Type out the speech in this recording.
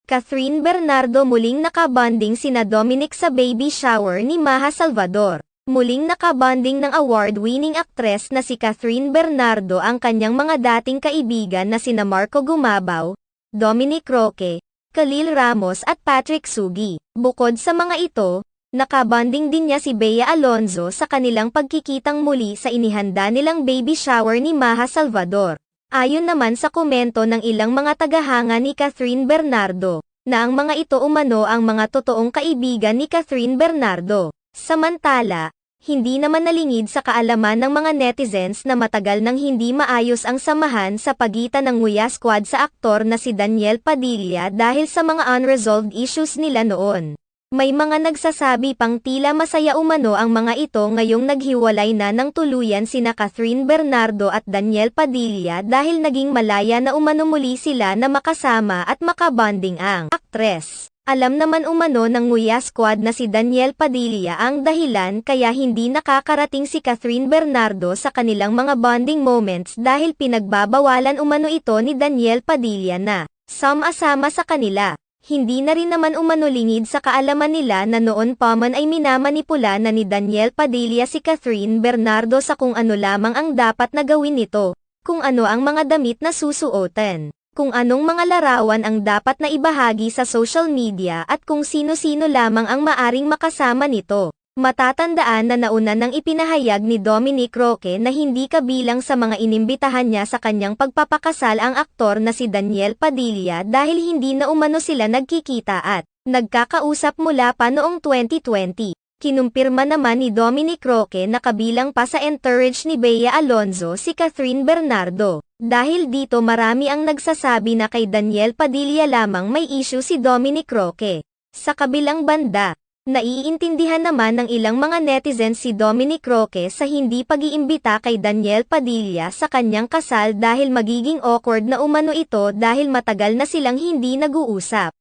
Catherine Bernardo muling nakabanding sina Dominic sa baby shower ni Maha Salvador. Muling nakabanding ng award-winning aktres na si Catherine Bernardo ang kanyang mga dating kaibigan na sina Marco Gumabaw, Dominic Roque, Khalil Ramos at Patrick Sugi. Bukod sa mga ito, nakabanding din niya si Bea Alonzo sa kanilang pagkikitang muli sa inihanda nilang baby shower ni Maha Salvador. Ayon naman sa komento ng ilang mga tagahanga ni Catherine Bernardo, na ang mga ito umano ang mga totoong kaibigan ni Catherine Bernardo. Samantala, hindi naman nalingid sa kaalaman ng mga netizens na matagal nang hindi maayos ang samahan sa pagitan ng Nguya Squad sa aktor na si Daniel Padilla dahil sa mga unresolved issues nila noon. May mga nagsasabi pang tila masaya umano ang mga ito ngayong naghiwalay na ng tuluyan sina Catherine Bernardo at Daniel Padilla dahil naging malaya na umano muli sila na makasama at makabanding ang aktres. Alam naman umano ng Nguya Squad na si Daniel Padilla ang dahilan kaya hindi nakakarating si Catherine Bernardo sa kanilang mga bonding moments dahil pinagbabawalan umano ito ni Daniel Padilla na sama-sama sa kanila. Hindi na rin naman umano lingid sa kaalaman nila na noon pa man ay minamanipula na ni Daniel Padilla si Catherine Bernardo sa kung ano lamang ang dapat na gawin nito, kung ano ang mga damit na susuotin, kung anong mga larawan ang dapat na ibahagi sa social media at kung sino-sino lamang ang maaring makasama nito. Matatandaan na nauna nang ipinahayag ni Dominic Roque na hindi kabilang sa mga inimbitahan niya sa kanyang pagpapakasal ang aktor na si Daniel Padilla dahil hindi na umano sila nagkikita at nagkakausap mula pa noong 2020. Kinumpirma naman ni Dominic Roque na kabilang pa sa entourage ni Bea Alonzo si Catherine Bernardo. Dahil dito marami ang nagsasabi na kay Daniel Padilla lamang may issue si Dominic Roque. Sa kabilang banda, naiintindihan naman ng ilang mga netizens si Dominic Roque sa hindi pag-iimbita kay Daniel Padilla sa kanyang kasal dahil magiging awkward na umano ito dahil matagal na silang hindi nag-uusap.